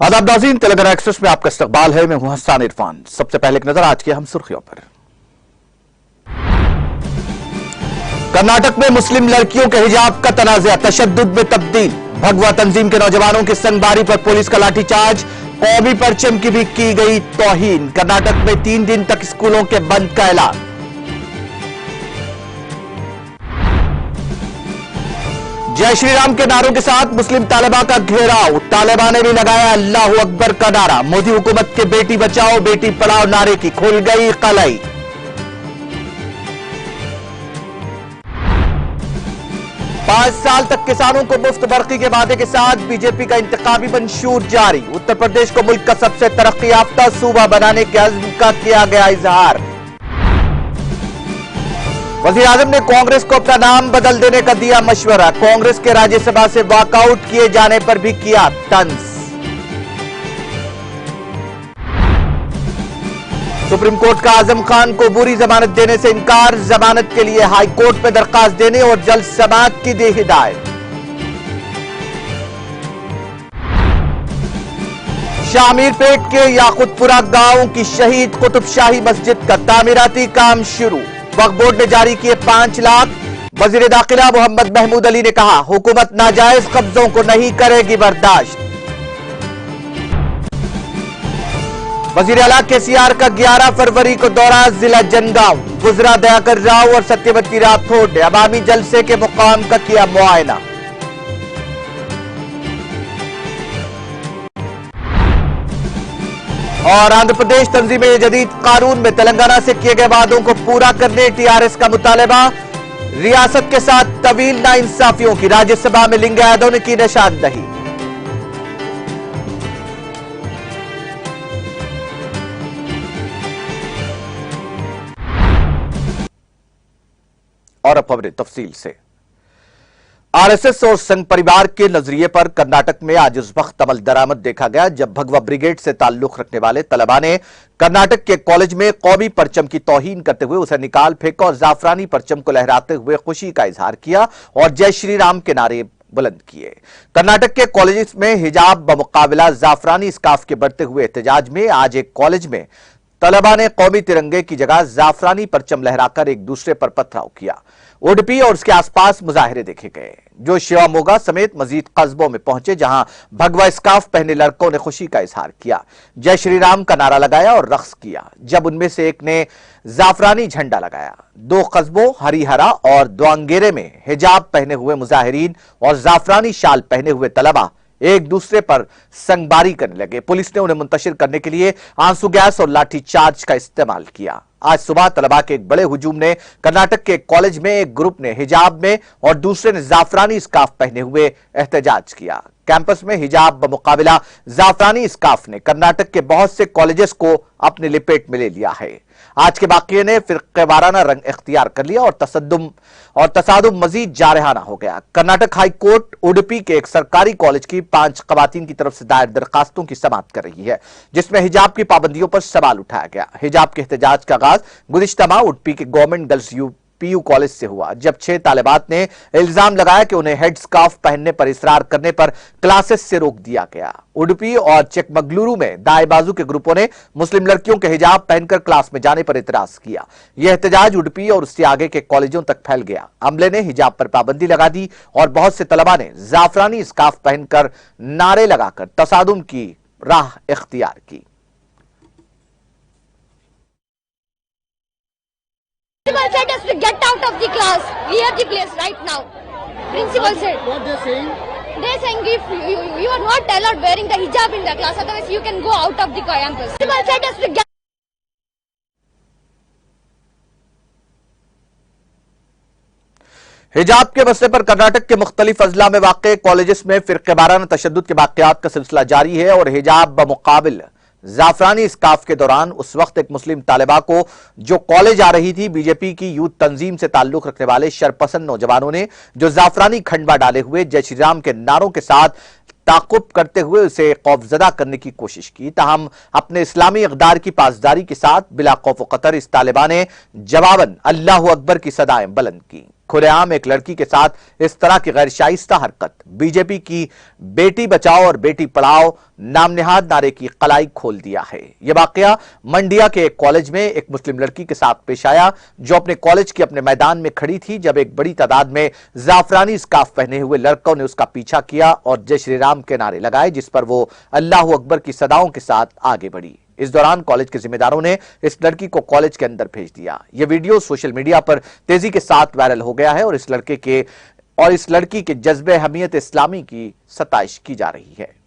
आदाब नाज़रीन, तेलंगाना एक्सप्रेस में आपका इस्तकबाल है। मैं हूं हसन इरफान। सबसे पहले एक नजर आज की हम सुर्खियों पर। कर्नाटक में मुस्लिम लड़कियों के हिजाब का तनाज़ा तशद्दुद में तब्दील। भगवा तंजीम के नौजवानों की संगबारी पर पुलिस का लाठीचार्ज। कौमी परचम की भी की गई तौहीन। कर्नाटक में 3 दिन तक स्कूलों के बंद का ऐलान। जय श्री राम के नारों के साथ मुस्लिम तालिबा का घेराव। तालिबा ने भी लगाया अल्लाहू अकबर का नारा। मोदी हुकूमत के बेटी बचाओ बेटी पढ़ाओ नारे की खुल गई कलाई। पांच साल तक किसानों को मुफ्त बरकी के वादे के साथ बीजेपी का इंतखाबी मंशूर जारी। उत्तर प्रदेश को मुल्क का सबसे तरक्की याफ्ता सूबा बनाने के अज़्म का किया गया इजहार। वज़ीर आज़म ने कांग्रेस को अपना नाम बदल देने का दिया मशवरा। कांग्रेस के राज्यसभा से वॉकआउट किए जाने पर भी किया तंज। सुप्रीम कोर्ट का आजम खान को बुरी जमानत देने से इनकार। जमानत के लिए हाई कोर्ट में दरखास्त देने और जल्द समाअत की दी हिदायत। शामीरपेट के याकुतपुरा गांव की शहीद कुतुब शाही मस्जिद का तामीराती काम शुरू। वक्फ बोर्ड ने जारी किए 5 लाख। वजीर दाखिला मोहम्मद महमूद अली ने कहा, हुकूमत नाजायज कब्जों को नहीं करेगी बर्दाश्त। वजीर आला केसीआर का 11 फरवरी को दौरा जिला जनगांव। गुजरा दयाकर राव और सत्यवती राठौड़ ने अवामी जलसे के मुकाम का किया मुआयना। और आंध्र प्रदेश तंजीम जदीद कानून में तेलंगाना से किए गए वादों को पूरा करने टीआरएस का मुतालबा। रियासत के साथ तवील नाइंसाफियों की राज्यसभा में लिंगायतों ने की निशानदही। और अब खबरें तफसील से। आरएसएस और संघ परिवार के नजरिए पर कर्नाटक में आज उस वक्त अमल दरामद देखा गया जब भगवा ब्रिगेड से ताल्लुक रखने वाले तलबा ने कर्नाटक के कॉलेज में कौमी परचम की तौहीन करते हुए उसे निकाल फेंका और जाफरानी परचम को लहराते हुए खुशी का इजहार किया और जय श्री राम के नारे बुलंद किए। कर्नाटक के कॉलेज में हिजाब बमुकाबिला जाफरानी स्कार्फ के बढ़ते हुए एहतजाज में आज एक कॉलेज में तलबा ने कौमी तिरंगे की जगह जाफरानी परचम लहराकर एक दूसरे पर पथराव किया। उडुपी और उसके आसपास मुजाहिरे देखे गए जो शिवामोगा समेत मजीद कस्बों में पहुंचे, जहां भगवा स्कार्फ पहने लड़कों ने खुशी का इजहार किया, जय श्री राम का नारा लगाया और रक्स किया। जब उनमें से एक ने जाफरानी झंडा लगाया। 2 कस्बों हरिहरा और द्वांगेरे में हिजाब पहने हुए मुजाहिरीन और जाफरानी शाल पहने हुए तलबा एक दूसरे पर संगबारी करने लगे। पुलिस ने उन्हें मुंतशिर करने के लिए आंसू गैस और लाठीचार्ज का इस्तेमाल किया। आज सुबह तलबा के एक बड़े हुजूम ने कर्नाटक के कॉलेज में एक ग्रुप ने हिजाब में और दूसरे ने जाफरानी स्कार्फ पहने हुए एहतजाज किया। कैंपस में हिजाब बमुकाबिला जाफरानी स्कार्फ ने कर्नाटक के बहुत से कॉलेजेस को अपने लिपेट में ले लिया है। आज के वाकये ने फिरक़ेवाराना रंग इख्तियार कर लिया और तसादुम मजीद जारहाना हो गया। कर्नाटक हाई कोर्ट उडुपी के एक सरकारी कॉलेज की 5 खवातीन की तरफ से दायर दरखास्तों की समाअत कर रही है, जिसमें हिजाब की पाबंदियों पर सवाल उठाया गया। हिजाब के एहतजाज का आगाज गुज़िश्ता माह उडुपी के गवर्नमेंट गर्ल्स पीयू कॉलेज से हुआ, जब 6 तालिबात ने इल्जाम लगाया कि उन्हें हेड स्कार्फ पहनने पर इसरार करने पर क्लासेस से रोक दिया गया। उडुपी और चिकमगलुरु में दाएं बाजू के ग्रुपों ने मुस्लिम लड़कियों के हिजाब पहनकर क्लास में जाने पर इतराज किया। यह एहतजाज उडुपी और उससे आगे के कॉलेजों तक फैल गया। अमले ने हिजाब पर पाबंदी लगा दी और बहुत से तलबा ने जाफरानी स्कार्फ पहनकर नारे लगाकर तसादुम की राह इख्तियार की। Principal said us to get out of the class. Clear the place right now. Principal said. What they're saying? They're saying if you are not allowed wearing the hijab in the class, otherwise you can go out of the campus. Principal said us to get. हिजाब के मसले पर कर्नाटक के मुख्तलिफ अजला में वाक़े colleges में फिरक़ेवाराना तशद्दुद के वाक़यात का सिलसिला जारी है और हिजाब बमुकाबिल जाफरानी स्कार्फ के दौरान उस वक्त एक मुस्लिम तालिबा को जो कॉलेज आ रही थी, बीजेपी की यूथ तंजीम से ताल्लुक रखने वाले शरपसंद नौजवानों ने जो जाफरानी खंडवा डाले हुए जय श्री राम के नारों के साथ ताक़ुब करते हुए उसे खौफजदा करने की कोशिश की। ताहम अपने इस्लामी इक़दार की पासदारी के साथ बिला खौफ व ख़तर इस तालिबा ने जवाबन अल्लाहू अकबर की सदाएं बुलंद की। खुलेआम एक लड़की के साथ इस तरह की गैरशाइस्ता हरकत बीजेपी की बेटी बचाओ और बेटी पढ़ाओ नामनिहाद नारे की कलाई खोल दिया है। यह वाकया मंडिया के एक कॉलेज में एक मुस्लिम लड़की के साथ पेश आया, जो अपने कॉलेज के अपने मैदान में खड़ी थी जब एक बड़ी तादाद में जाफरानी स्कार्फ पहने हुए लड़कों ने उसका पीछा किया और जय श्री राम के नारे लगाए, जिस पर वो अल्लाह अकबर की सदाओं के साथ आगे बढ़ी। इस दौरान कॉलेज के जिम्मेदारों ने इस लड़की को कॉलेज के अंदर भेज दिया। यह वीडियो सोशल मीडिया पर तेजी के साथ वायरल हो गया है और इस लड़की के जज्बे हमीयत इस्लामी की सताइश की जा रही है।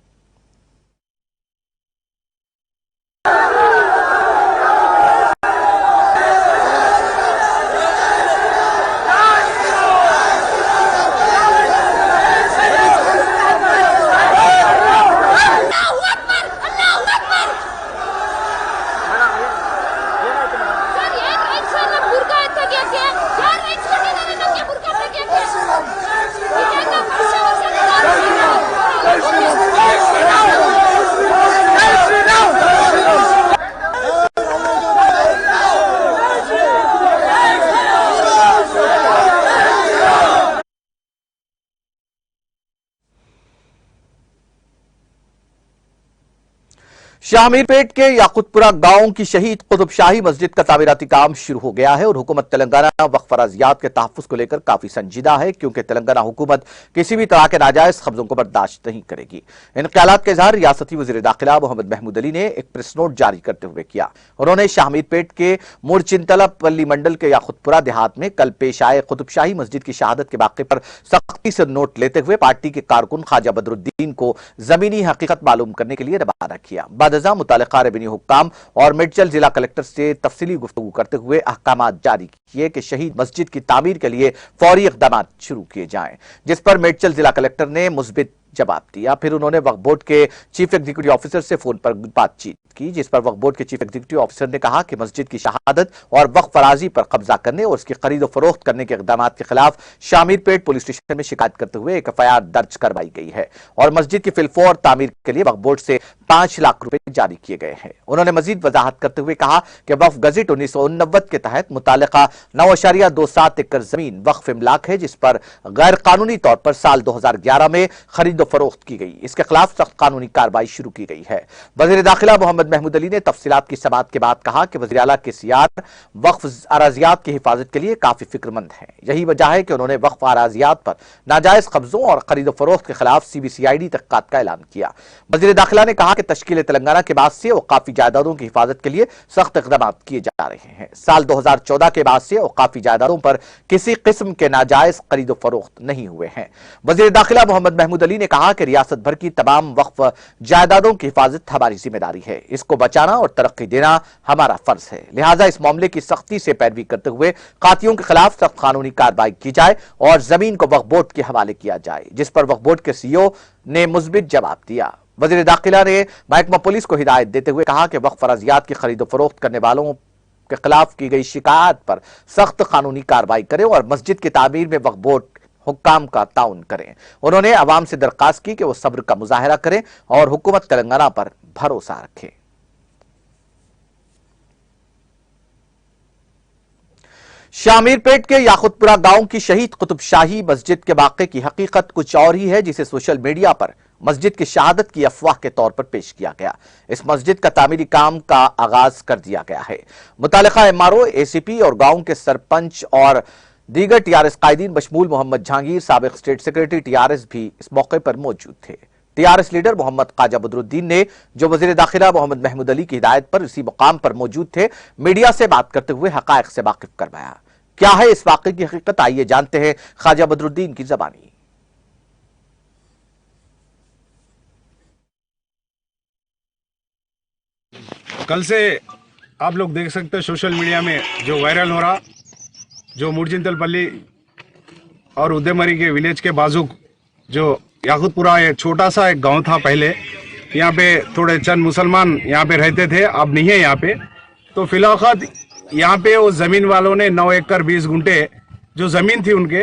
शाहमीरपेट के याकुतपुरा गांव की शहीद कुतुबशाही मस्जिद का तामीराती काम शुरू हो गया है और हुकूमत तेलंगाना वक्फ अराज़ियात के तहफ़्फ़ुज़ को लेकर काफी संजीदा है, क्योंकि तेलंगाना हुकूमत किसी भी तरह के नाजायज कब्जों को बर्दाश्त नहीं करेगी। इन ख्यालात का इजहार रियासती वज़ीर दाखिला मोहम्मद महमूद अली ने एक प्रेस नोट जारी करते हुए किया। उन्होंने शाहमीरपेट के मुरचिंतलपल्ली मंडल के याकुतपुरा देहात में कल पेश आए कुतुबशाही मस्जिद की शहादत के वाक़े पर सख्ती से नोट लेते हुए पार्टी के कारकुन ख्वाजा बदरुद्दीन को जमीनी हकीकत मालूम करने के लिए रवाना किया। मुतालिका रेवेन्यू हुक्काम और मिर्चल जिला कलेक्टर से तफसीली गुफ्तगू करते हुए अहकामात जारी किए कि शहीद मस्जिद की तामीर के लिए फौरी इक़दामात शुरू किए जाएं, जिस पर मिर्चल जिला कलेक्टर ने मुस्बित जवाब दिया। फिर उन्होंने वक्फ बोर्ड के चीफ एग्जीक्यूटिव ऑफिसर से फोन पर बातचीत की, जिस पर वक्फ बोर्ड के चीफ एग्जीक्यूटिव ऑफिसर ने कहा कि मस्जिद की शहादत और वक्फ अराजी पर कब्जा करने और उसकी खरीद फरोख्त करने के इक़दाम के खिलाफ शामीरपेट पुलिस स्टेशन में शिकायत करते हुए एक एफआईआर दर्ज करवाई गई है और मस्जिद की फिलफौर तामीर के लिए वक्फ बोर्ड से 5 लाख रुपए जारी किए गए हैं। उन्होंने मजीद वजाहत करते हुए कहा कि वक्फ गजट 1989 के तहत मुतालिका 9.27 एकड़ जमीन वक्फ इमलाक है, जिस पर गैर कानूनी तौर पर साल 2011 में खरीद फरोख्त की गई। इसके खिलाफ सख्त कानूनी कार्रवाई शुरू की गई है। वजीर दाखिला मोहम्मद महमूद अली ने तफसीलात की समाअत के बाद कहा कि वज़ीर आला के सियार वक्फ अराजियात की हिफाजत के लिए काफी फिक्रमंद है। यही वजह है कि उन्होंने वक्फ अराजियात पर नाजायज कब्जों और खरीद फरोख्त के खिलाफ CBCID तहक़ीक़ात का ऐलान किया। वज़ीर दाखिला ने कहा कि तश्कील तेलंगाना के बाद से औक़ाफ़ी जायदादों की हिफाजत के लिए सख्त इक़दाम किए जा रहे हैं। साल 2014 के बाद से औक़ाफ़ी जायदादों पर किसी किस्म के नाजायज खरीद फरोख्त नहीं हुए हैं। वज़ीर दाखिला मोहम्मद महमूद अली ने कहा कि रियासत भर की तमाम वक्फ जायदादों की हिफाजत हमारी जिम्मेदारी है, इसको बचाना और तरक्की देना हमारा फर्ज है। लिहाजा इस मामले की सख्ती से पैरवी करते हुए कातियों के खिलाफ सख्त कानूनी कार्रवाई की जाए और जमीन को वक्फ बोर्ड के हवाले किया जाए, जिस पर वक्फ बोर्ड के CEO ने मुस्बित जवाब दिया। वज़ीर दाखिला ने महकमा पुलिस को हिदायत देते हुए कहा कि वक्फ अराजियात की खरीद फरोख्त करने वालों के खिलाफ की गई शिकायत पर सख्त कानूनी कार्रवाई करें और मस्जिद की तामीर में वक्फ बोर्ड हुक्काम का ताउन करें। उन्होंने अवाम से दरख्वास्त की कि वो सब्र का मुजाहरा करें और हुकूमत तेलंगाना पर भरोसा रखें। शामीरपेट के याकुतपुरा गांव की शहीद कुतुबशाही मस्जिद के वाक़े की हकीकत कुछ और ही है, जिसे सोशल मीडिया पर मस्जिद की शहादत की अफवाह के तौर पर पेश किया गया। इस मस्जिद का तामीरी काम का आगाज कर दिया गया है। मुतालिका MRO, ACP और गांव के सरपंच और दीगर TRS कायदीन बशमूल मोहम्मद जहांगीर, साबिक स्टेट सेक्रेटरी TRS भी इस मौके पर मौजूद थे। TRS लीडर मोहम्मद ख्वाजा बदरुद्दीन ने, जो वज़ीर दाखिला मोहम्मद महमूद अली की हिदायत पर इसी मुकाम पर मौजूद थे, मीडिया से बात करते हुए हकायक से वाकिफ करवाया। क्या है इस वाक़े की हकीकत, आइए जानते हैं ख्वाजा बदरुद्दीन की ज़बानी। कल से आप लोग देख सकते हैं सोशल मीडिया में जो वायरल हो रहा, जो मुरचिंतलपल्ली और उद्यमरी के विलेज के बाजू जो याकुतपुरा एक छोटा सा एक गांव था पहले, यहाँ पे थोड़े चंद मुसलमान यहाँ पे रहते थे, अब नहीं है यहाँ पे। तो फिलहाल यहाँ पे वो ज़मीन वालों ने 9 एकड़ 20 गुंठे जो ज़मीन थी उनके,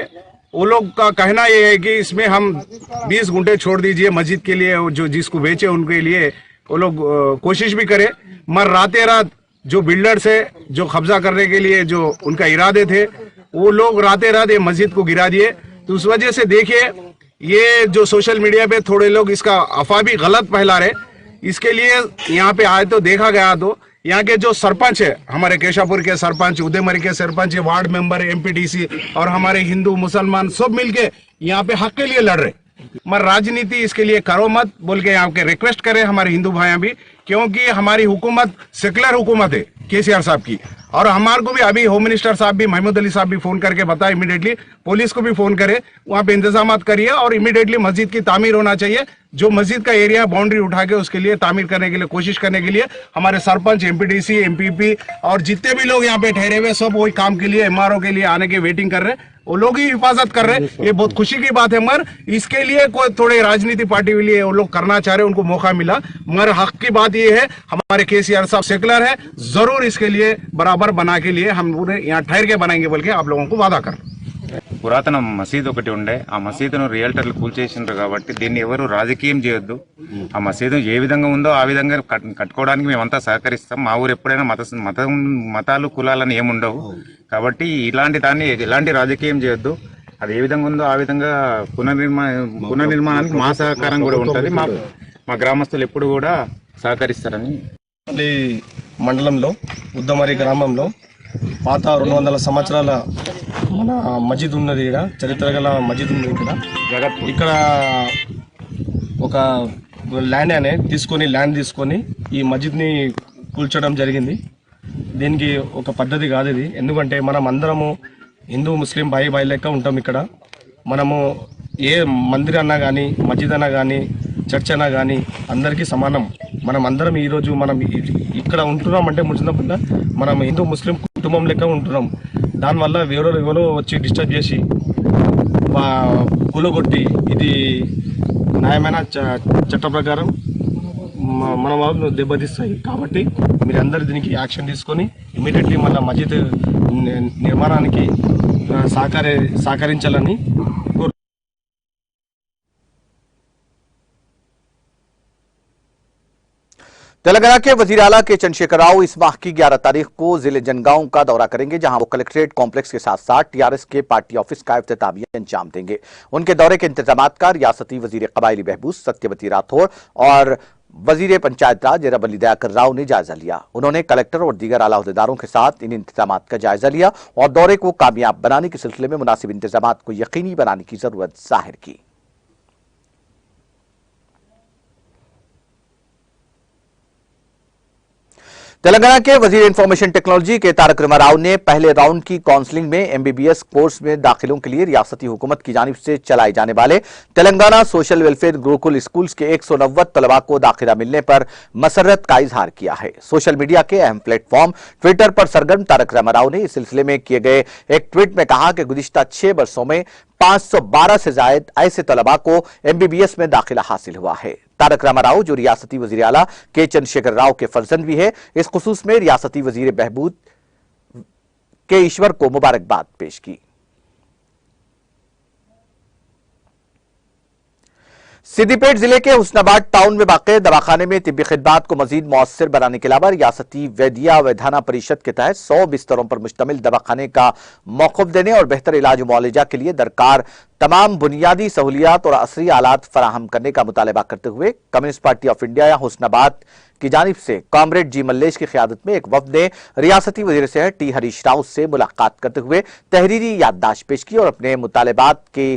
वो लोग का कहना ये है कि इसमें हम 20 गुंठे छोड़ दीजिए मस्जिद के लिए, जो जिसको बेचे उनके लिए वो लोग कोशिश भी करे, मगर रातें रात जो बिल्डर्स है जो कब्जा करने के लिए जो उनका इरादे थे वो लोग राते रात ये मस्जिद को गिरा दिए। तो उस वजह से देखिए ये जो सोशल मीडिया पे थोड़े लोग इसका अफवाह भी गलत फैला रहे, इसके लिए यहाँ पे आए तो देखा गया तो यहाँ के जो सरपंच है, हमारे केशापुर के सरपंच, उदयमरी के सरपंच, वार्ड मेंबर, एमपीटीसी और हमारे हिंदू मुसलमान सब मिलके यहाँ पे हक के लिए लड़ रहे। मगर राजनीति इसके लिए करो मत बोल के यहाँ के रिक्वेस्ट करें हमारे हिंदू भाइयों भी, क्योंकि हमारी हुकूमत सेकुलर हुकूमत है केसीआर साहब की। और हमारे को भी अभी होम मिनिस्टर साहब भी, महमूद अली साहब भी फोन करके बताया इमीडिएटली, पुलिस को भी फोन करे, वहां पे इंतजाम करिए और इमीडिएटली मस्जिद की तामीर होना चाहिए। जो मस्जिद का एरिया बाउंड्री उठा के उसके लिए तामीर करने के लिए कोशिश करने के लिए हमारे सरपंच, एमपीडीसी, एमपीपी और जितने भी लोग यहाँ पे ठहरे हुए सब वही काम के लिए, एमआरओ के लिए आने के वेटिंग कर रहे हैं। वो लोग ही हिफाजत कर रहे हैं, ये बहुत खुशी की बात है। मगर इसके लिए कोई थोड़े राजनीति पार्टी के लिए वो लोग करना चाह रहे, उनको मौका मिला। मगर हक की बात ये है, हमारे केसीआर साहब सेकुलर है, जरूर इसके लिए बराबर बना के लिए हम पूरे यहाँ ठहर के बनाएंगे बोल के आप लोगों को वादा कर। పురాతన మసీదు ఒకటి ఉండే, ఆ మసీదును రియల్టర్లు కూల్చేసిండ్రు కాబట్టి దీన్ని ఎవరు రాజకీయం చేయొద్దు. ఆ మసీదు ఏ విధంగా ఉందో ఆ విధంగా కట్టుకోవడానికి మేమంతా సహకరిస్తాం. మా ఊరు ఎప్పుడైనా మతాలు కులాలని ఏముండవు కాబట్టి ఇలాంటి దాన్ని ఎలాంటి రాజకీయం చేయొద్దు. అది ఏ విధంగా ఉందో ఆ విధంగా పునర్నిర్మాణానికి మా సహకారం కూడా ఉంటుంది. మా గ్రామస్తులు ఎప్పుడు కూడా సహకరిస్తారని. మండలంలో ఉద్దమరి గ్రామంలో పాత 200 సంవత్సరాల మన మస్జిద్ ఉన్నది. ఇక్కడ చరిత్ర గల మస్జిద్ ఉంది. ఇక్కడ ఒక ల్యాండ్ తీసుకొని ఈ మస్జిద్ని కూల్చడం జరిగింది. దీనికి ఒక పద్ధతి కాదు ఇది. ఎందుకంటే మనం అందరము హిందూ ముస్లిం భాయి లెక్క ఉంటాం. ఇక్కడ మనము ఏ మందిర్ అన్నా కానీ, మస్జిద్ అన్నా కానీ, చర్చ్ అన్నా కానీ అందరికీ సమానం. మనం అందరం ఈరోజు మనం ఇక్కడ ఉంటున్నాం అంటే ముంచినప్పుడు మనం హిందూ ముస్లిం కుటుంబం లెక్క ఉంటున్నాం. దానివల్ల ఎవరో వచ్చి డిస్టర్బ్ చేసి కూలగొట్టి ఇది న్యాయమైన చట్ట ప్రకారం మన వాళ్ళు దెబ్బతీస్తాయి. కాబట్టి మీరందరూ దీనికి యాక్షన్ తీసుకొని ఇమీడియట్లీ మళ్ళీ మస్జిద్ నిర్మాణానికి సహకరించాలని तेलंगाना के वजीर आला के चंद्रशेखर राव इस माह की 11 तारीख को जिले जनगांव का दौरा करेंगे, जहां वो कलेक्ट्रेट कॉम्प्लेक्स के साथ साथ टीआरएस के पार्टी ऑफिस का इफ्तितामी अंजाम देंगे। उनके दौरे के इंतजामात का रियासती वजीर कबायली बहबूद सत्यवती राठौड़ और वजीर पंचायत राज रबली दयाकर राव ने जायजा लिया। उन्होंने कलेक्टर और दीगर आला अहदेदारों के साथ इन इंतजामात का जायजा लिया और दौरे को कामयाब बनाने के सिलसिले में मुनासिब इंतजामात को यकीनी बनाने की जरूरत जाहिर की। तेलंगाना के वजीर इंफॉर्मेशन टेक्नोलॉजी के तारक रामाराव ने पहले राउंड की काउंसलिंग में एमबीबीएस कोर्स में दाखिलों के लिए रियासती हुकूमत की जानिब से चलाए जाने वाले Telangana social welfare Gurukul schools के 190 तलबा को दाखिला मिलने पर मसरत का इजहार किया है। सोशल मीडिया के अहम प्लेटफॉर्म ट्विटर पर सरगर्म तारक रामाराव ने इस सिलसिले में किए गए एक ट्वीट में कहा कि गुज़िश्ता 6 वर्षों में 512 से ज्यादा ऐसे तलबा को एमबीबीएस में दाखिला हासिल हुआ है। तारक रामाराव, जो रियासती वजीर आला के चंद्रशेखर राव के फर्जंद भी है, इस खुसूस में रियासती वजीर बहबूद के ईश्वर को मुबारकबाद पेश की। सिद्दीपेट जिले के हुस्नाबाद टाउन में वाक़ दवाखाने में तिब्बी खिदमात को मजीद मौसर बनाने के अलावा रियासती वैदिया वैधाना परिषद के तहत 100 बिस्तरों पर मुश्तमिल दवाखाने का मौक़िफ़ देने और बेहतर इलाज मुआलजा के लिए दरकार तमाम बुनियादी सहूलियात और असरी आलात फराहम करने का मुतालबा करते हुए कम्युनिस्ट पार्टी ऑफ इंडिया या हुस्नाबाद की जानिब से कॉमरेड जी मल्लेश की क़यादत में एक वफ़द ने रियासती वज़ीर सेहत टी हरीश राव से मुलाकात करते हुए तहरीरी याददाश्त पेश की और अपने मुतालबात के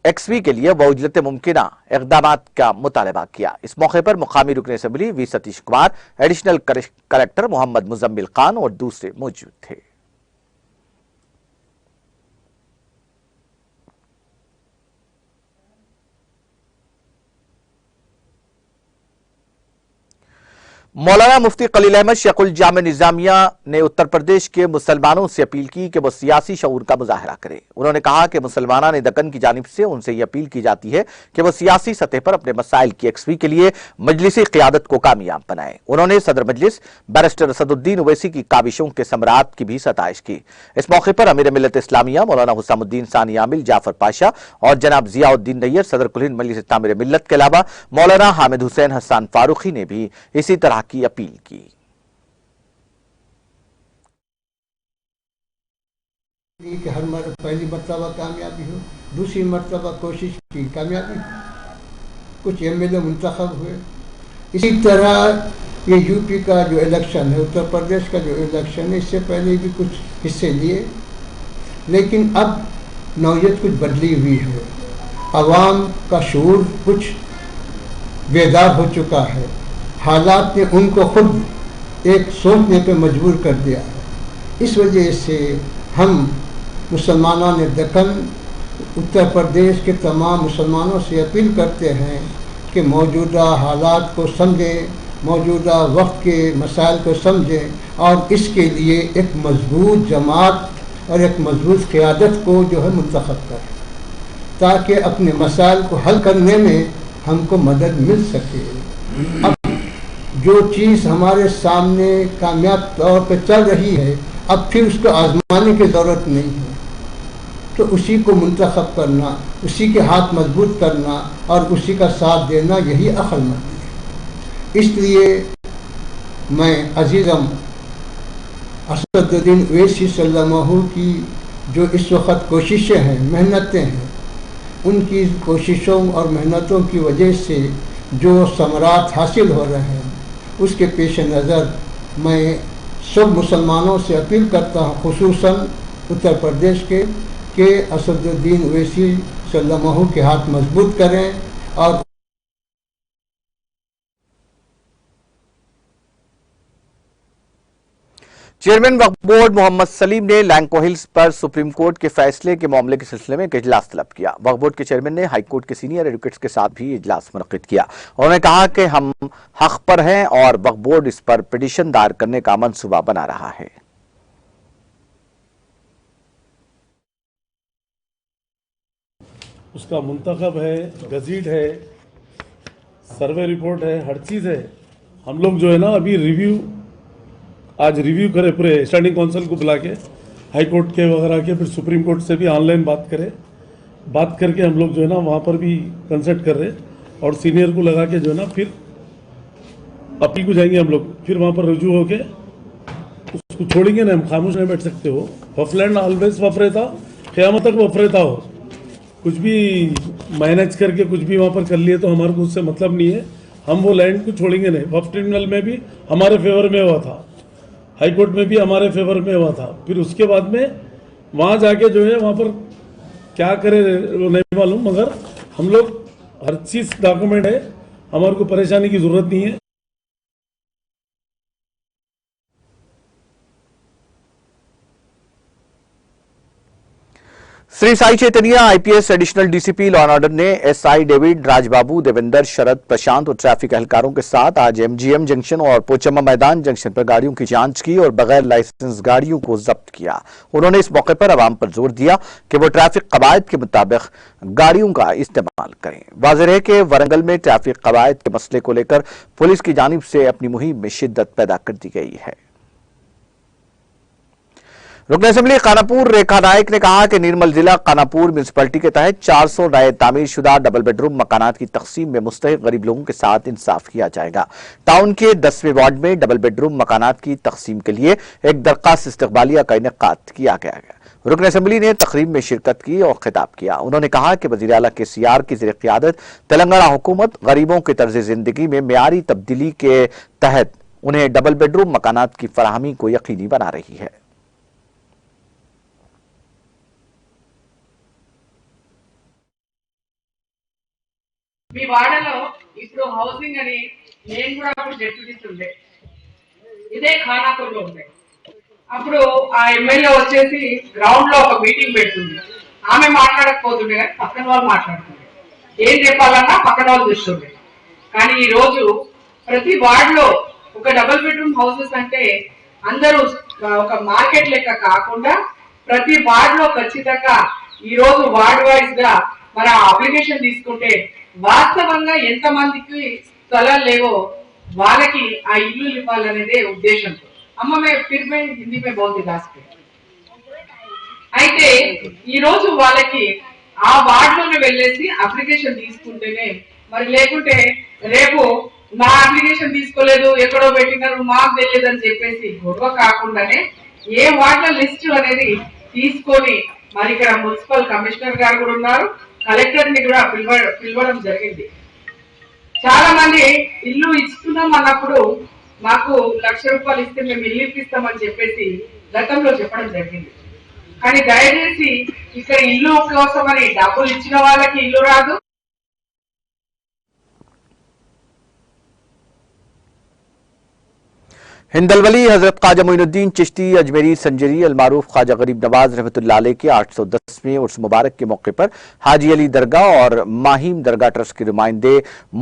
एक्सवी के लिए वउजलत मुमकिना इक़दामात का मुतालबा किया। इस मौके पर मुकामी रुकन assembly V Satish Kumar, additional collector Mohammed Muzammil Khan और दूसरे मौजूद थे। मौलाना मुफ्ती खलील अहमद शेखुल जामे निजामिया ने उत्तर प्रदेश के मुसलमानों से अपील की कि वो सियासी शऊर का मुजाहरा करें। उन्होंने कहा कि मुसलमाना ने दक्कन की जानिब से उनसे यह अपील की जाती है कि वो सियासी सतह पर अपने मसाइल की एक्सवी के लिए मजलिसी क़ियादत को कामयाब बनाए। उन्होंने सदर मजलिस बैरिस्टर असदुद्दीन ओवैसी की काबिशों के समरात की भी सताइश की। इस मौके पर अमीर मिल्लत इस्लामिया मौलाना हुसामुद्दीन सानी आमिल, जाफर पाशा और जनाब जियाउद्दीन नैयर, सदर कुल मजलिस तामीर मिल्लत के अलावा मौलाना हामिद हुसैन हसन फारूकी ने भी इसी तरह की अपील की। कि हर पहली मरतबा कामयाबी हो, दूसरी मरतबा कोशिश की कामयाबी हो, कुछ MLA मुंतखब हुए। इसी तरह ये यूपी का जो इलेक्शन है, उत्तर प्रदेश का जो इलेक्शन है, इससे पहले भी कुछ हिस्से लिए, लेकिन अब नौयत कुछ बदली हुई है। अवाम का शऊर कुछ बेदार हो चुका है। हालात ने उनको खुद एक सोचने पे मजबूर कर दिया है। इस वजह से हम मुसलमानों ने दक्कन उत्तर प्रदेश के तमाम मुसलमानों से अपील करते हैं कि मौजूदा हालात को समझें, मौजूदा वक्त के मसाइल को समझें और इसके लिए एक मजबूत जमात और एक मजबूत क़यादत को जो है मुंतखब करें, ताकि अपने मसाइल को हल करने में हमको मदद मिल सके। अब जो चीज़ हमारे सामने कामयाब तौर पर चल रही है, अब फिर उसको आजमाने की ज़रूरत नहीं है, तो उसी को मुंतखब करना, उसी के हाथ मजबूत करना और उसी का साथ देना, यही अक्लमंदी है। इसलिए मैं अजीज़म असदुद्दीन ओवैसी सल्लल्लाहु की जो इस वक्त कोशिशें हैं, मेहनतें हैं, उनकी कोशिशों और मेहनतों की वजह से जो समरात हासिल हो रहे हैं, उसके पेश नज़र मैं सब मुसलमानों से अपील करता हूँ, खुसूसन उत्तर प्रदेश के असदुद्दीन ओवैसी सल्लल्लाहु के हाथ मजबूत करें। और चेयरमैन वक्फ बोर्ड मोहम्मद सलीम ने लैंको हिल्स पर सुप्रीम कोर्ट के फैसले के मामले के सिलसिले में एक इजलास तलब किया। वक्फ बोर्ड के चेयरमैन ने हाई कोर्ट के सीनियर एडवोकेट्स के साथ भी इजलास मुनक्किद किया। उन्होंने कहा कि हम हक पर हैं और वक्फ बोर्ड इस पर पिटीशन दायर करने का मंसूबा बना रहा है। उसका मुंतखब है, गजीट है, सर्वे रिपोर्ट है, हर चीज़ है। हम लोग जो है ना अभी आज रिव्यू करें पूरे स्टैंडिंग काउंसिल को बुला के, हाई कोर्ट के वगैरह के, फिर सुप्रीम कोर्ट से भी ऑनलाइन बात करके हम लोग जो है ना वहाँ पर भी कंसल्ट कर रहे और सीनियर को लगा के जो है ना फिर अपील को जाएंगे हम लोग, फिर वहाँ पर रुजू होके उसको छोड़ेंगे ना। हम खामोश नहीं बैठ सकते हो। वफलैंड ऑलवेज वफ रहता, क़यामत तक वफ रहता हो। कुछ भी मैनेज करके कुछ भी वहाँ पर कर लिए तो हमारे को उससे मतलब नहीं है। हम वो लैंड को छोड़ेंगे नहीं। वफ ट्रिब्यूनल में भी हमारे फेवर में हुआ था, हाई कोर्ट में भी हमारे फेवर में हुआ था। फिर उसके बाद में वहाँ जाके जो है वहाँ पर क्या करे वो नहीं मालूम, मगर हम लोग हर चीज़ डॉक्यूमेंट है, हमारे को परेशानी की ज़रूरत नहीं है। Shri Sai Chaitanya IPS additional DCP law and order ने एसआई डेविड, राजबाबू, देवेंद्र, शरद, प्रशांत और ट्रैफिक एहलकारों के साथ आज एमजीएम जंक्शन और पोचम्मा मैदान जंक्शन पर गाड़ियों की जांच की और बगैर लाइसेंस गाड़ियों को जब्त किया। उन्होंने इस मौके पर आवाम पर जोर दिया कि वो ट्रैफिक कवायद के मुताबिक गाड़ियों का इस्तेमाल करें। वाज़ेह है कि वारंगल में ट्रैफिक कवायद के मसले को लेकर पुलिस की जानिब से अपनी मुहिम में शिद्दत पैदा कर दी गई है। रुकन असेंबली कानापुर रेखा नायक ने कहा कि निर्मल जिला कानापुर म्यूनिसिपैलिटी के तहत 400 नए तामीर शुदा डबल बेडरूम मकानात की तकसीम में मुस्तहिक गरीब लोगों के साथ इंसाफ किया जाएगा। टाउन के 10वें वार्ड में डबल बेडरूम मकानात की तकसीम के लिए एक दरखास्त इस्तकबालिया का इनेकाद किया गया। रुकन असेंबली ने तकरीब में शिरकत की और खिताब किया। उन्होंने कहा कि वज़ीर आला KCR की ज़ेर क़यादत तेलंगाना हुकूमत गरीबों के तर्ज जिंदगी में मेयारी तब्दीली के तहत उन्हें डबल बेडरूम मकानात की फराहमी को यकीनी बना रही है। మీ వాడలో ఇప్పుడు హౌసింగ్ అని నేను కూడా అప్పుడు డెప్యూటీస్ ఉండే, ఇదే ఖానాపూర్లో ఉండే. అప్పుడు ఆ ఎమ్మెల్యే వచ్చేసి గ్రౌండ్ లో ఒక మీటింగ్ పెడుతుంది. ఆమె మాట్లాడకపోతుండే కానీ పక్కన వాళ్ళు మాట్లాడుతుండే, ఏం చెప్పాలన్నా పక్కన వాళ్ళు చూస్తుండే. కానీ ఈ రోజు ప్రతి వార్డ్ లో ఒక డబుల్ బెడ్రూమ్ హౌసెస్ అంటే అందరూ ఒక మార్కెట్ లెక్క కాకుండా ప్రతి వార్డ్ లో ఖచ్చితంగా ఈ రోజు వార్డ్ వైజ్ గా మన అప్లికేషన్ తీసుకుంటే వాస్తవంగా ఎంత మందికి స్థలాలు లేవో వాళ్ళకి ఆ ఇల్లు ఇవ్వాలనేదే ఉద్దేశంతో. అమ్మ మే ఫిర్ మే హిందీ మే బోల్తే దాస్తే అయితే ఈ రోజు వాళ్ళకి ఆ వార్డ్ లోనే వెళ్ళేసి అప్లికేషన్ తీసుకుంటేనే, మరి లేకుంటే రేపు నా అప్లికేషన్ తీసుకోలేదు ఎక్కడో పెట్టినారు మాకు తెలియదు అని చెప్పేసి గొడవ కాకుండానే ఏ వార్డుల లిస్టు అనేది తీసుకొని మరి ఇక్కడ మున్సిపల్ కమిషనర్ గారు కూడా ఉన్నారు, కలెక్టర్ ని కూడా పిలవడం జరిగింది. చాలా మంది ఇల్లు ఇస్తున్నాం అన్నప్పుడు మాకు ₹1,00,000 ఇస్తే మేము ఇల్లు ఇప్పిస్తామని చెప్పేసి గతంలో చెప్పడం జరిగింది. కానీ దయచేసి ఇక్కడ ఇల్లు కోసమని డబ్బులు ఇచ్చిన వాళ్ళకి ఇల్లు రాదు. हिंदलवली हजरत ख्वाजा मोइनुद्दीन चिश्ती अजमेरी संजरी अलमारूफ ख्वाजा गरीब नवाज रहमतुल्लाह अलैह के 810वें उर्स मुबारक के मौके पर हाजी अली दरगाह और माहिम दरगाह ट्रस्ट के नुमाइंदे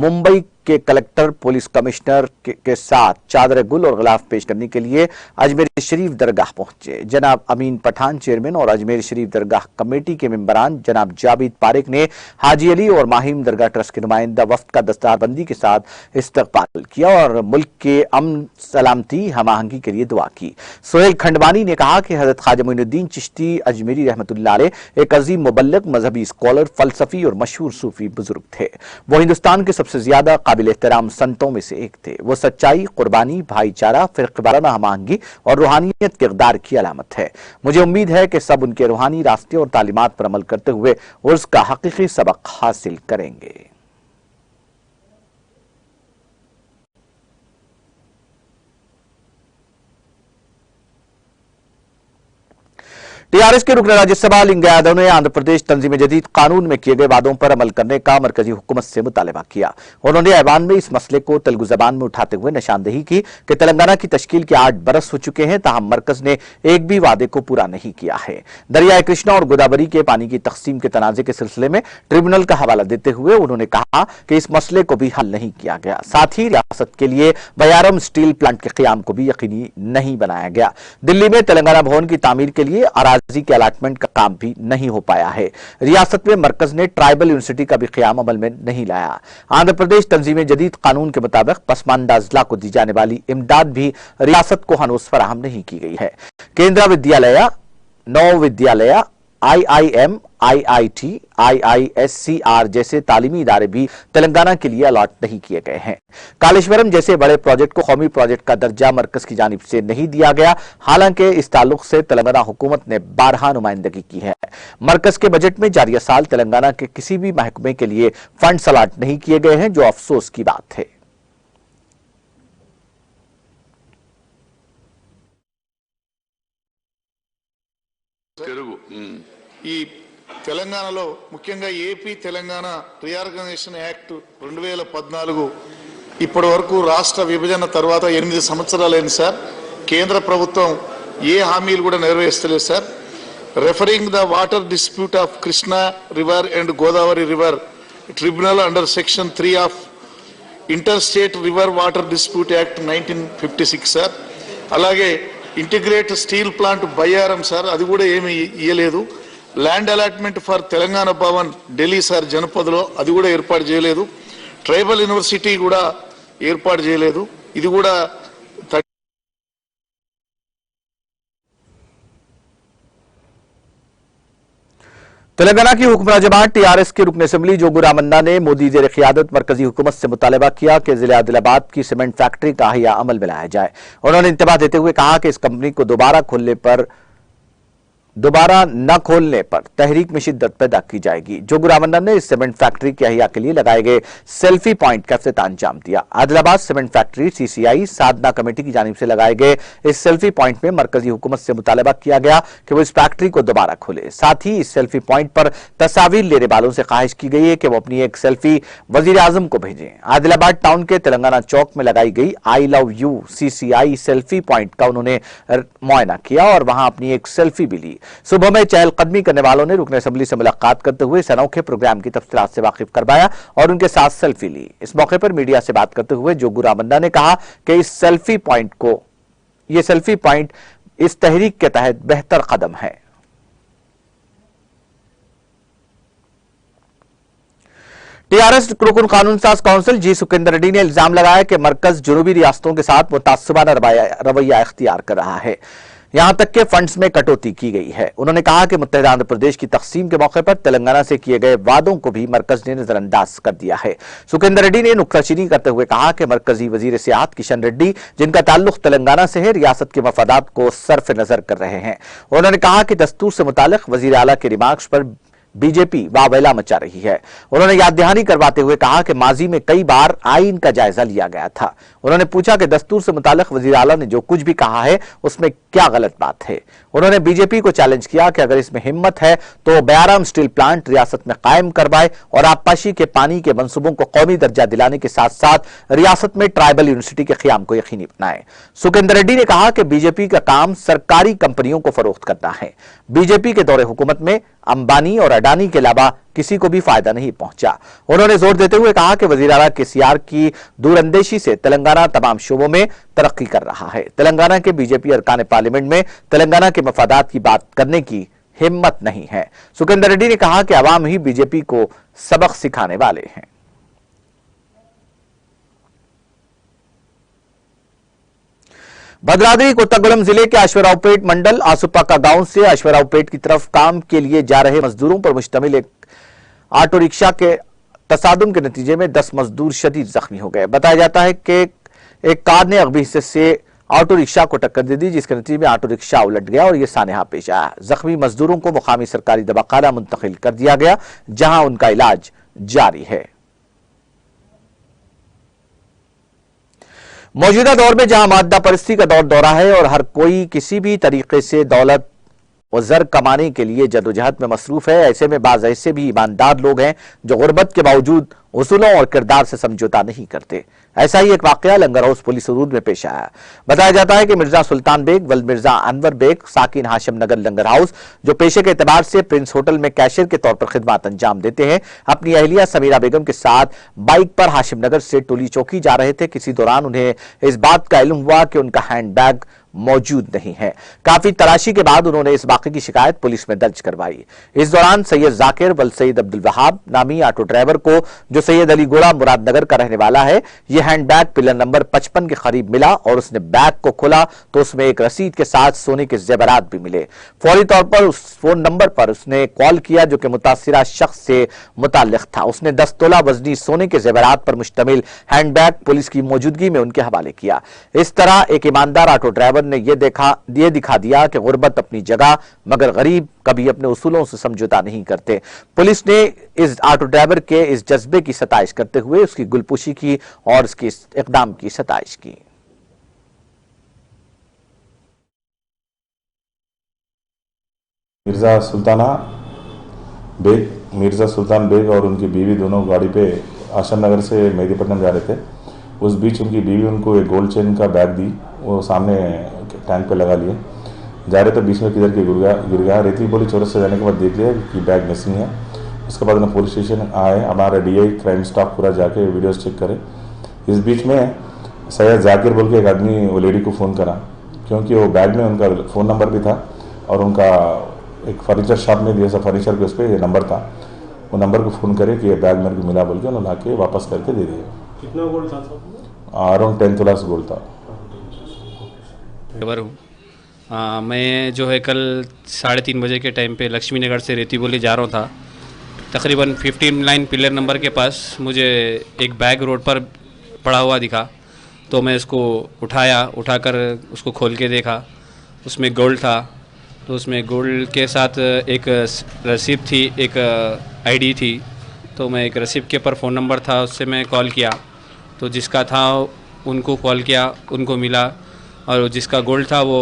मुंबई के कलेक्टर पुलिस कमिश्नर के साथ चादर गुल और गिलाफ पेश करने के लिए अजमेर शरीफ दरगाह पहुंचे। जनाब अमीन पठान चेयरमैन और अजमेर शरीफ दरगाह कमेटी के मेंबरान जनाब जावेद पारेक ने हाजी अली और माहिम दरगाह ट्रस्ट के नुमाइंदा वफ्द का दस्तारबंदी के साथ इस्तकबाल किया और मुल्क के अमन सलामती हमाहंगी के लिए दुआ की। सोहेल खंडवानी ने कहा कि हजरत ख्वाजा मोइनुद्दीन चिश्ती अजमेरी रहमतुल्लाह अलैह एक अजीम मुबल्लिग, मजहबी स्कॉलर, फलसफी और मशहूर सूफी बुजुर्ग थे। वो हिंदुस्तान के सबसे ज्यादा काबिल एहतराम संतों में से एक थे। वो सच्चाई, कुर्बानी, भाईचारा, फिरक़वाराना हमाहंगी और रूहानियत के इक़दार की अलामत है। मुझे उम्मीद है कि सब उनके रूहानी रास्ते और तालीमात पर अमल करते हुए उर्स का हकीकी सबक हासिल करेंगे। टीआरएस के रुकन राज्यसभा लिंगैया यादव ने आंध्र प्रदेश तंजीम जदीद कानून में किए गए वादों पर अमल करने का मरकजी हुकूमत से मुतालबा किया। उन्होंने ऐवान में इस मसले को तेलुगु जबान में उठाते हुए निशानदेही की कि तेलंगाना की तश्कील के 8 बरस हो चुके हैं, ताहम मरकज ने एक भी वादे को पूरा नहीं किया है। दरियाए कृष्णा और गोदावरी के पानी की तकसीम के तनाजे के सिलसिले में ट्रिब्यूनल का हवाला देते हुए उन्होंने कहा कि इस मसले को भी हल नहीं किया गया। साथ ही रियासत के लिए बयारम स्टील प्लांट के क़याम को भी यकीनी नहीं बनाया गया। दिल्ली में तेलंगाना भवन की तामीर के लिए के अलाटमेंट का काम भी नहीं हो पाया है। रियासत में मरकज ने ट्राइबल यूनिवर्सिटी का भी क़याम अमल में नहीं लाया। आंध्र प्रदेश तंजीम जदीद कानून के मुताबिक पसमानदा अजला को दी जाने वाली इमदाद भी रियासत को हनूज फराहम नहीं की गई है। केंद्रीय विद्यालय, नौ विद्यालय, IIM, IIT, IISCR जैसे तालीमी इदारे भी तेलंगाना के लिए अलॉट नहीं किए गए हैं। कालेश्वरम जैसे बड़े प्रोजेक्ट को कौमी प्रोजेक्ट का दर्जा मरकज की जानिब से नहीं दिया गया। हालांकि इस ताल्लुक से तेलंगाना हुकूमत ने 12 नुमाइंदगी की है। मरकज के बजट में जारिया साल तेलंगाना के किसी भी महकमे के लिए फंड्स अलॉट नहीं किए गए हैं, जो अफसोस की बात है। ఈ తెలంగాణలో ముఖ్యంగా ఏపీ తెలంగాణ రీఆర్గనైజేషన్ యాక్ట్ 2014 ఇప్పటి వరకు రాష్ట్ర విభజన తర్వాత 8 సంవత్సరాలైంది సార్. కేంద్ర ప్రభుత్వం ఏ హామీలు కూడా నెరవేర్చలేదు sir. Referring the water dispute of Krishna river and Godavari river tribunal under section 3 of inter state river water dispute act 1956 sir. అలాగే integrate steel plant Bayyaram sir, అది కూడా ఏమీ ఇయ్యలేదు. Land allotment for Telangana Bhavan Delhi sir జనపదలో, అది కూడా ఏర్పాటు చేయలేదు. ట్రైబల్ యూనివర్సిటీ కూడా ఏర్పాటు చేయలేదు. ఇది కూడా तेलंगाना की हुक्मरान जमात टीआरएस के रुकन असेंबली जोगू रामन्ना ने मोदी जेर क़ियादत मरकजी हुकूमत से मुतालबा किया कि जिले आदिलाबाद की सीमेंट फैक्ट्री का अहिया अमल में लाया जाए। उन्होंने इंतबाह देते हुए कहा कि इस कंपनी को दोबारा न खोलने पर तहरीक में शिद्दत पैदा की जाएगी। जोगू रामन्ना ने इस सीमेंट फैक्ट्री के अहिया के लिए लगाए गए सेल्फी पॉइंट का इफ्तिताह अंजाम दिया। आदिलाबाद सीमेंट फैक्ट्री CCI साधना कमेटी की जानिब से लगाए गए इस सेल्फी पॉइंट में मरकजी हुकूमत से मुतालबा किया गया कि वो इस फैक्ट्री को दोबारा खोले। साथ ही इस सेल्फी पॉइंट पर तस्वीर लेने वालों से ख्वाहिश की गई है कि वो अपनी एक सेल्फी वजीर आजम को भेजें। आदिलाबाद टाउन के तेलंगाना चौक में लगाई गई I love you CCI selfie point का उन्होंने मुआयना किया और वहां अपनी एक सेल्फी भी ली। सुबह में चहलकदमी करने वालों ने रुकन असेंबली से मुलाकात करते हुए इस अनोखे प्रोग्राम की तफसीलात से वाकिफ करवाया और उनके साथ सेल्फी ली। इस मौके पर मीडिया से बात करते हुए जोगू रामन्ना ने कहा कि इस सेल्फी पॉइंट इस तहरीक के तहत बेहतर कदम है। टीआरएस रुकन कानून साज काउंसिल जी सुकेंद्र रेड्डी ने इल्जाम लगाया कि मरकज जुनूबी रियासतों के साथ मुतासिबाना रवैया इख्तियार कर रहा है। यहां तक के फंड्स में कटौती की गई है। उन्होंने कहा कि मुत्तहिदा आंध्र प्रदेश की तकसीम के मौके पर तेलंगाना से किए गए वादों को भी मरकज ने नजरअंदाज कर दिया है। सुखेंदर रेड्डी ने नुक्ताचीनी करते हुए कहा कि मरकजी वजीर सियाहत किशन रेड्डी, जिनका ताल्लुक तेलंगाना से है, रियासत के मफादात को सरफ नजर कर रहे हैं। उन्होंने कहा कि दस्तूर से मुतालिक वजीर आला के रिमार्क्स पर बीजेपी वावेला मचा रही है। उन्होंने याद दहानी करवाते हुए कहा कि माजी में कई बार आईन का जायजा लिया गया था। उन्होंने पूछा कि दस्तूर से मुतालिक वजीर आला ने जो कुछ भी कहा है उसमें क्या गलत बात है। उन्होंने बीजेपी को चैलेंज किया कि अगर इसमें हिम्मत है तो बयाराम स्टील प्लांट रियासत में कायम करवाए और आबपाशी के पानी के मंसूबों को कौमी दर्जा दिलाने के साथ साथ रियासत में ट्राइबल यूनिवर्सिटी के क़याम को यकीनी बनाए। सुखेंदर रेड्डी ने कहा कि बीजेपी का काम सरकारी कंपनियों को फरोख्त करना है। बीजेपी के दौरे हुकूमत में अंबानी और अडानी के अलावा किसी को भी फायदा नहीं पहुंचा। उन्होंने जोर देते हुए कहा कि वजीर आला केसीआर की दूरअंदेशी से तेलंगाना तमाम शोबों में तरक्की कर रहा है। तेलंगाना के बीजेपी अरकान पार्लियामेंट में तेलंगाना के मफादात की बात करने की हिम्मत नहीं है। सुखेंदर रेड्डी ने कहा कि अवाम ही बीजेपी को सबक सिखाने वाले हैं। भद्राद्री कोत्तागुलम जिले के अश्वरावपेट मंडल आसुपाका गांव से अश्वरावपेट की तरफ काम के लिए जा रहे मजदूरों पर मुश्तमिल एक ऑटो रिक्शा के तसादुम के नतीजे में 10 मजदूर शदीद जख्मी हो गए। बताया जाता है कि एक कार ने अगबी हिस्से से ऑटो रिक्शा को टक्कर दे दी, जिसके नतीजे में ऑटो रिक्शा उलट गया और यह सानेहा पेश आया। जख्मी मजदूरों को मुकामी सरकारी दवाखाना मुंतकिल कर दिया गया, जहां उनका इलाज जारी है। मौजूदा दौर में जहां मादा परिस्थिति का दौरा है और हर कोई किसी भी तरीके से दौलत और ज़र कमाने के लिए जदोजहद में मसरूफ है, ऐसे में बाज़ ऐसे भी ईमानदार लोग हैं जो गुर्बत के बावजूद उसूलों और किरदार से समझौता नहीं करते। ऐसा ही एक वाकया लंगर हाउस पुलिस हदूद में पेश आया। बताया जाता है कि मिर्जा सुल्तान बेग वल मिर्जा अनवर बेग साकिन हाशिम नगर लंगर हाउस, जो पेशे के एतबार से प्रिंस होटल में कैशियर के तौर पर खिदमत अंजाम देते हैं, अपनी अहलिया समीरा बेगम के साथ बाइक पर हाशिम नगर से टोली चौकी जा रहे थे। किसी दौरान उन्हें इस बात का इल्म हुआ कि उनका हैंड बैग मौजूद नहीं है। काफी तलाशी के बाद उन्होंने इस वाकये की शिकायत पुलिस में दर्ज करवाई। इस दौरान सैयद जाकिर वल सैयद अब्दुल वहाब नामी ऑटो ड्राइवर को, जो सैयद अली गोड़ा मुरादनगर का रहने वाला है, यह हैंडबैग पिलर नंबर 55 के करीब मिला और उसने बैग को खोला तो उसमें एक रसीद के साथ सोने के जेवरात भी मिले। फौरी तौर पर उस फोन नंबर पर उसने कॉल किया जो कि मुतासिरा शख्स से मुताल्लिक था। उसने 10 तोला वजनी सोने के जेवरात पर मुश्तमिल हैंडबैग पुलिस की मौजूदगी में उनके हवाले किया। इस तरह एक ईमानदार ऑटो ड्राइवर ने यह दिखा दिया कि गुर्बत अपनी जगह मगर गरीब कभी अपने उसूलों से समझौता नहीं करते। पुलिस ने इस ऑटो ड्राइवर के इस जज्बे की सताइश करते हुए उसकी गुलपुशी की और उसके इस इकदाम की सताइश की। मिर्जा सुल्तान बेग और उनकी बीवी दोनों गाड़ी पे आशम नगर से मेहदीपट्टनम जा रहे थे। उस बीच उनकी बीवी उनको एक गोल्ड चेन का बैग दी, वो सामने टैंक पे लगा लिए। जा रहे तो बीच में किधर के गिर गया। रेती बोली चौरस से जाने के बाद देख लिया कि बैग मिसिंग है। उसके बाद उन्हें पुलिस स्टेशन आए, हमारा डीआई क्राइम स्टाफ पूरा जाके वीडियोस चेक करे। इस बीच में सैयद जाकिर बोल के एक आदमी वो लेडी को फ़ोन करा, क्योंकि वो बैग में उनका फ़ोन नंबर भी था और उनका एक फर्नीचर शॉप में दिया फर्नीचर के उस पर नंबर था। वो नंबर को फ़ोन करे कि ये बैग मेरे को मिला बोल के उन्होंने ला के वापस करके दे दिया। कितना गोल्ड था? अराउंड 10 तोला गोल्ड था। मैं जो है कल 3:30 बजे के टाइम पे लक्ष्मी नगर से रेती बोली जा रहा था। तकरीबन 15 लाइन पिलर नंबर के पास मुझे एक बैग रोड पर पड़ा हुआ दिखा, तो मैं इसको उठाकर उसको खोल के देखा। उसमें गोल्ड था, तो उसमें गोल्ड के साथ एक रसीद थी, एक आईडी थी। तो मैं एक रसीद के ऊपर फ़ोन नंबर था, उससे मैं कॉल किया, तो जिसका था उनको कॉल किया, उनको मिला। और जिसका गोल्ड था वो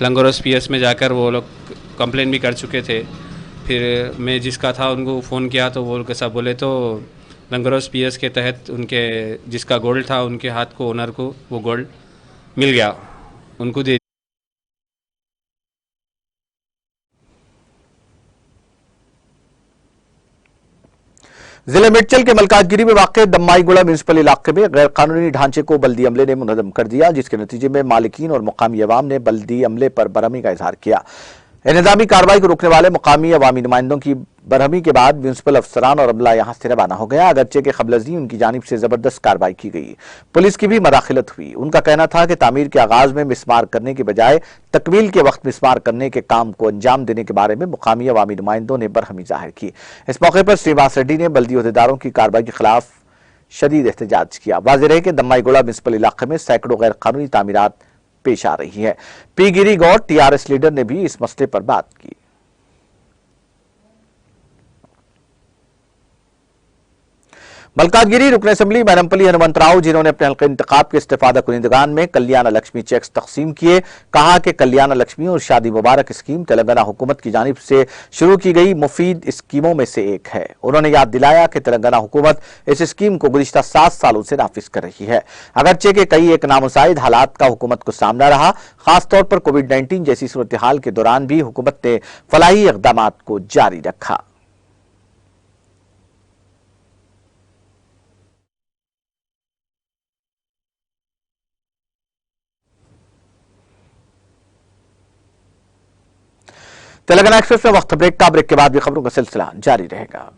लंगरोस पीएस में जाकर वो लोग कंप्लेन भी कर चुके थे। फिर मैं जिसका था उनको फ़ोन किया तो वो कैसा बोले तो लंगरोस पीएस के तहत उनके जिसका गोल्ड था उनके हाथ को ओनर को वो गोल्ड मिल गया, उनको दे। जिले मिर्चल के मलकाजगिरी में वाक़ दम्माईगुड़ा म्यूनसिपल इलाके में गैर कानूनी ढांचे को बल्दी अमले ने मुनहदम कर दिया, जिसके नतीजे में मालिकीन और मुकामी अवाम ने बल्दी अमले पर बरहमी का इजहार किया। इंतजामी कार्रवाई को रोकने वाले मुकामी अवामी नुमाइंदों की बरहमी के बाद म्यूनिसिपल अफसरान और अमला यहां से रवाना हो गया। अगरचे के खबलजी उनकी जानिब से जबरदस्त कार्रवाई की गई, पुलिस की भी मदाखिलत हुई। उनका कहना था कि तामीर के आगाज में मिसमार करने के बजाय तकमील के वक्त मिसमार करने के काम को अंजाम देने के बारे में मुकामी अवामी नुमाइंदों ने बरहमी जाहिर की। इस मौके पर श्रीनिवास रेड्डी ने बल्दी अहदेदारों की कार्रवाई के खिलाफ शदीद एहतजाज किया। वाज़ेह है कि दम्माईगुड़ा म्यूनिसिपल इलाके में सैकड़ों गैर कानूनी तामीरात पेश आ रही है। पी गिरी गौड़ टीआरएस लीडर ने भी इस मसले पर बात की। मलकाजगिरी रुकन असम्बली मैनमपल्ली हनुमंत राव, जिन्होंने अपने हल्के इंतखाब के इस्तेफादा कुनिंदगान में कल्याण लक्ष्मी चेक्स तकसीम किए, कहा कि कल्याण लक्ष्मी और शादी मुबारक स्कीम तेलंगाना हुकूमत की जानिब से शुरू की गई मुफीद स्कीमों में से एक है। उन्होंने याद दिलाया कि तेलंगाना हुकूमत इस स्कीम को गुज़िश्ता 7 सालों से नाफिज कर रही है। अगरचे के कई एक नामुसाइद हालात का हुकूमत को सामना रहा, खासतौर पर कोविड-19 जैसी सूरत हाल के दौरान भी हुकूमत ने फलाही इक़दामात को जारी रखा। तेलंगाना एक्सप्रेस में वक्त ब्रेक का, ब्रेक के बाद भी खबरों का सिलसिला जारी रहेगा।